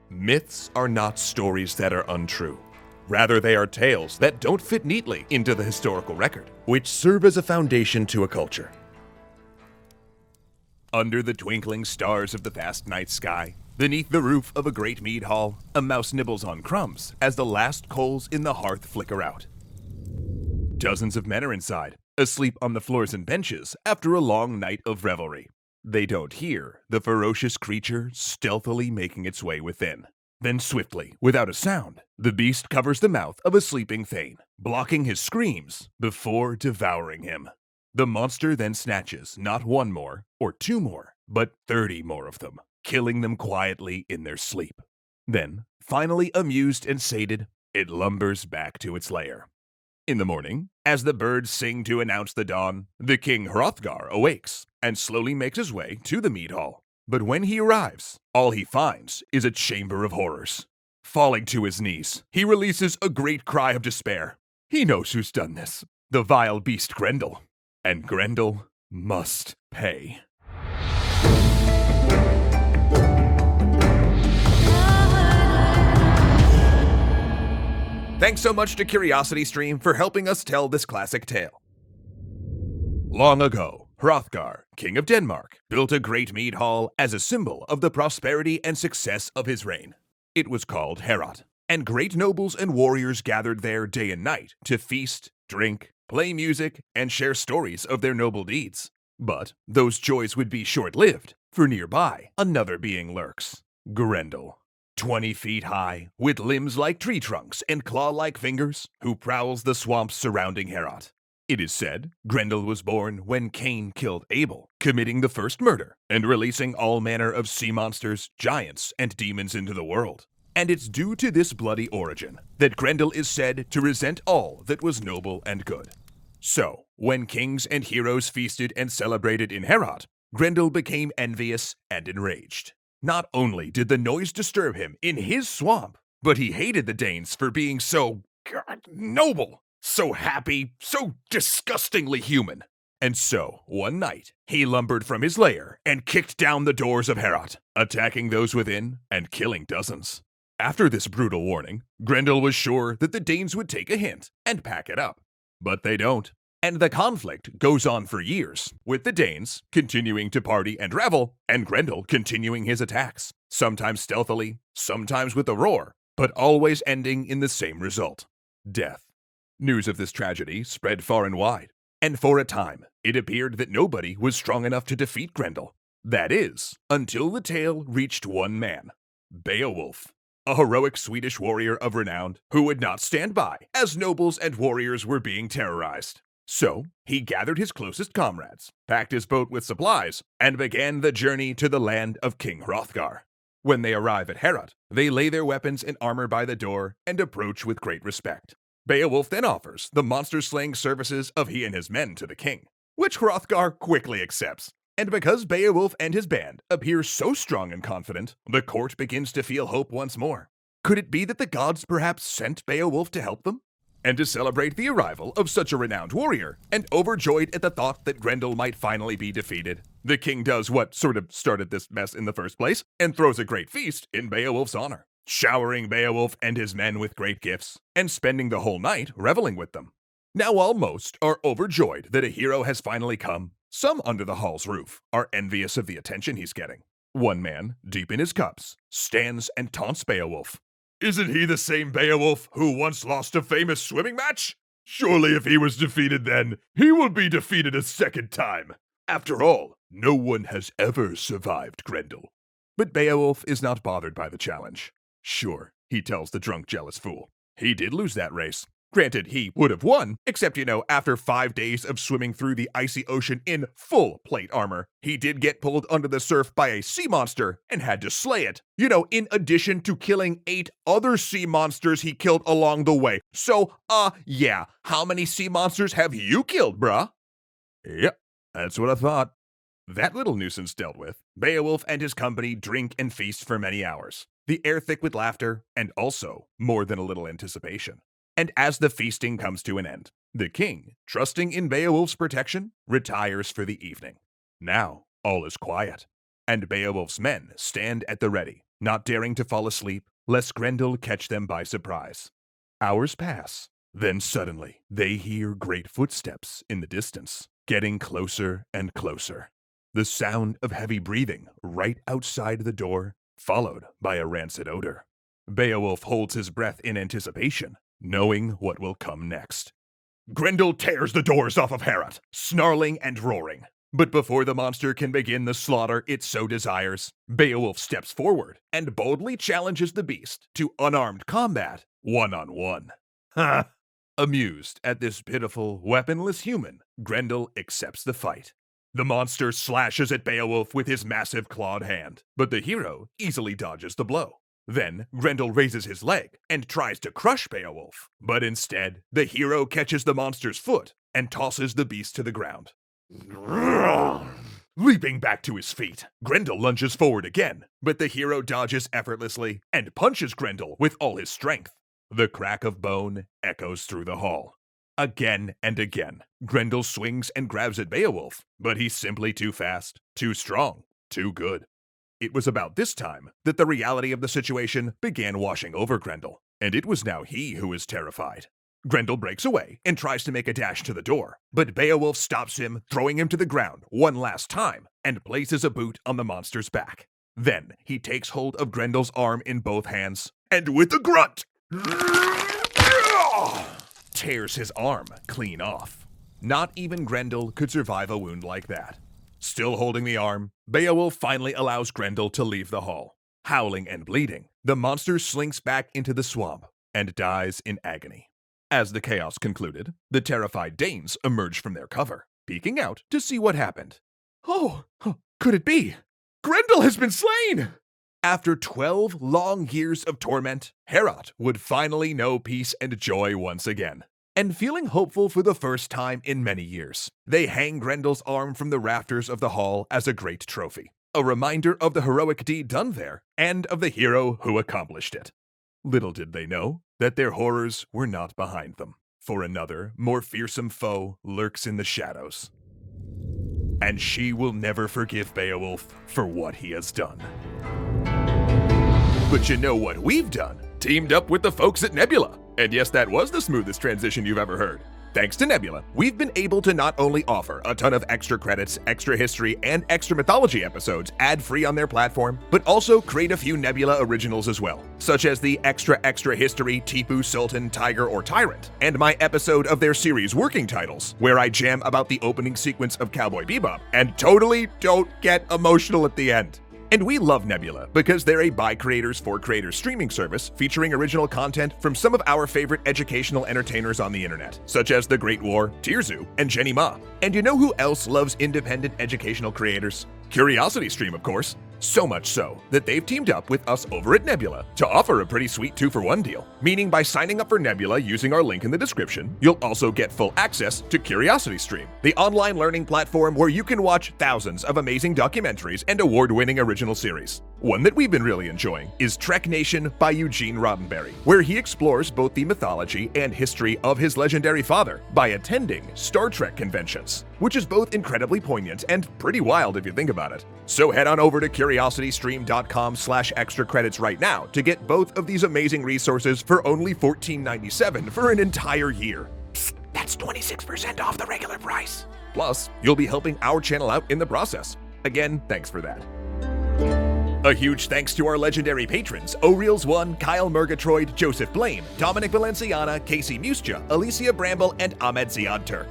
Myths are not stories that are untrue. Rather, they are tales that don't fit neatly into the historical record, which serve as a foundation to a culture. Under the twinkling stars of the vast night sky, beneath the roof of a great mead hall, a mouse nibbles on crumbs as the last coals in the hearth flicker out. Dozens of men are inside, asleep on the floors and benches after a long night of revelry. They don't hear the ferocious creature stealthily making its way within. Then swiftly, without a sound, the beast covers the mouth of a sleeping thane, blocking his screams before devouring him. The monster then snatches not one more or two more, but 30 more of them, killing them quietly in their sleep. Then, finally amused and sated, it lumbers back to its lair. In the morning, as the birds sing to announce the dawn, the king Hrothgar awakes and slowly makes his way to the mead hall. But when he arrives, all he finds is a chamber of horrors. Falling to his knees, he releases a great cry of despair. He knows who's done this, the vile beast Grendel. And Grendel must pay. Thanks so much to CuriosityStream for helping us tell this classic tale. Long ago, Hrothgar, king of Denmark, built a great mead hall as a symbol of the prosperity and success of his reign. It was called Heorot, and great nobles and warriors gathered there day and night to feast, drink, play music, and share stories of their noble deeds. But those joys would be short-lived, for nearby another being lurks, Grendel. 20 feet high, with limbs like tree trunks and claw-like fingers, who prowls the swamps surrounding Heorot. It is said Grendel was born when Cain killed Abel, committing the first murder and releasing all manner of sea monsters, giants, and demons into the world. And it's due to this bloody origin that Grendel is said to resent all that was noble and good. So, when kings and heroes feasted and celebrated in Heorot, Grendel became envious and enraged. Not only did the noise disturb him in his swamp, but he hated the Danes for being so noble, so happy, so disgustingly human. And so, one night, he lumbered from his lair and kicked down the doors of Heorot, attacking those within and killing dozens. After this brutal warning, Grendel was sure that the Danes would take a hint and pack it up. But they don't. And the conflict goes on for years, with the Danes continuing to party and revel, and Grendel continuing his attacks, sometimes stealthily, sometimes with a roar, but always ending in the same result: death. News of this tragedy spread far and wide, and for a time, it appeared that nobody was strong enough to defeat Grendel. That is, until the tale reached one man, Beowulf, a heroic Swedish warrior of renown who would not stand by as nobles and warriors were being terrorized. So, he gathered his closest comrades, packed his boat with supplies, and began the journey to the land of King Hrothgar. When they arrive at Heorot, they lay their weapons and armor by the door and approach with great respect. Beowulf then offers the monster-slaying services of he and his men to the king, which Hrothgar quickly accepts. And because Beowulf and his band appear so strong and confident, the court begins to feel hope once more. Could it be that the gods perhaps sent Beowulf to help them? And to celebrate the arrival of such a renowned warrior, and overjoyed at the thought that Grendel might finally be defeated, the king does what sort of started this mess in the first place, and throws a great feast in Beowulf's honor, showering Beowulf and his men with great gifts, and spending the whole night reveling with them. Now while most are overjoyed that a hero has finally come, some under the hall's roof are envious of the attention he's getting. One man, deep in his cups, stands and taunts Beowulf. Isn't he the same Beowulf who once lost a famous swimming match? Surely if he was defeated then, he will be defeated a second time. After all, no one has ever survived Grendel. But Beowulf is not bothered by the challenge. Sure, he tells the drunk, jealous fool, he did lose that race. Granted, he would have won, except, after 5 days of swimming through the icy ocean in full plate armor, he did get pulled under the surf by a sea monster and had to slay it. In addition to killing 8 other sea monsters he killed along the way. So, yeah, how many sea monsters have you killed, bruh? Yep, that's what I thought. That little nuisance dealt with, Beowulf and his company drink and feast for many hours, the air thick with laughter, and also more than a little anticipation. And as the feasting comes to an end, the king, trusting in Beowulf's protection, retires for the evening. Now, all is quiet, and Beowulf's men stand at the ready, not daring to fall asleep lest Grendel catch them by surprise. Hours pass. Then suddenly, they hear great footsteps in the distance, getting closer and closer. The sound of heavy breathing right outside the door, followed by a rancid odor. Beowulf holds his breath in anticipation, knowing what will come next. Grendel tears the doors off of Heorot, snarling and roaring. But before the monster can begin the slaughter it so desires, Beowulf steps forward and boldly challenges the beast to unarmed combat, one-on-one. Ha! Amused at this pitiful, weaponless human, Grendel accepts the fight. The monster slashes at Beowulf with his massive clawed hand, but the hero easily dodges the blow. Then Grendel raises his leg and tries to crush Beowulf, but instead, the hero catches the monster's foot and tosses the beast to the ground. Leaping back to his feet, Grendel lunges forward again, but the hero dodges effortlessly and punches Grendel with all his strength. The crack of bone echoes through the hall. Again and again, Grendel swings and grabs at Beowulf, but he's simply too fast, too strong, too good. It was about this time that the reality of the situation began washing over Grendel, and it was now he who was terrified. Grendel breaks away and tries to make a dash to the door, but Beowulf stops him, throwing him to the ground one last time and places a boot on the monster's back. Then he takes hold of Grendel's arm in both hands, and with a grunt, tears his arm clean off. Not even Grendel could survive a wound like that. Still holding the arm, Beowulf finally allows Grendel to leave the hall. Howling and bleeding, the monster slinks back into the swamp and dies in agony. As the chaos concluded, the terrified Danes emerged from their cover, peeking out to see what happened. Oh, could it be? Grendel has been slain! After 12 long years of torment, Heorot would finally know peace and joy once again. And feeling hopeful for the first time in many years, they hang Grendel's arm from the rafters of the hall as a great trophy, a reminder of the heroic deed done there and of the hero who accomplished it. Little did they know that their horrors were not behind them, for another, more fearsome foe lurks in the shadows. And she will never forgive Beowulf for what he has done. But you know what we've done? Teamed up with the folks at Nebula. And yes, that was the smoothest transition you've ever heard. Thanks to Nebula, we've been able to not only offer a ton of extra credits, extra history, and extra mythology episodes ad-free on their platform, but also create a few Nebula originals as well, such as the extra history Tipu, Sultan, Tiger, or Tyrant, and my episode of their series Working Titles, where I jam about the opening sequence of Cowboy Bebop, and totally don't get emotional at the end. And we love Nebula because they're a by creators for creators streaming service featuring original content from some of our favorite educational entertainers on the internet, such as The Great War, Tirzu, and Jenny Ma. And you know who else loves independent educational creators? Curiosity Stream, of course. So much so that they've teamed up with us over at Nebula to offer a pretty sweet 2-for-1 deal, meaning by signing up for Nebula using our link in the description, you'll also get full access to Curiosity Stream, the online learning platform where you can watch thousands of amazing documentaries and award-winning original series. One that we've been really enjoying is Trek Nation by Eugene Roddenberry, where he explores both the mythology and history of his legendary father by attending Star Trek conventions, which is both incredibly poignant and pretty wild if you think about it. So head on over to curiositystream.com/extra credits right now to get both of these amazing resources for only $14.97 for an entire year. Psst, that's 26% off the regular price. Plus, you'll be helping our channel out in the process. Again, thanks for that. A huge thanks to our legendary patrons, O'Reels1, Kyle Murgatroyd, Joseph Blaine, Dominic Valenciana, Casey Musja, Alicia Bramble, and Ahmed Ziad Turk.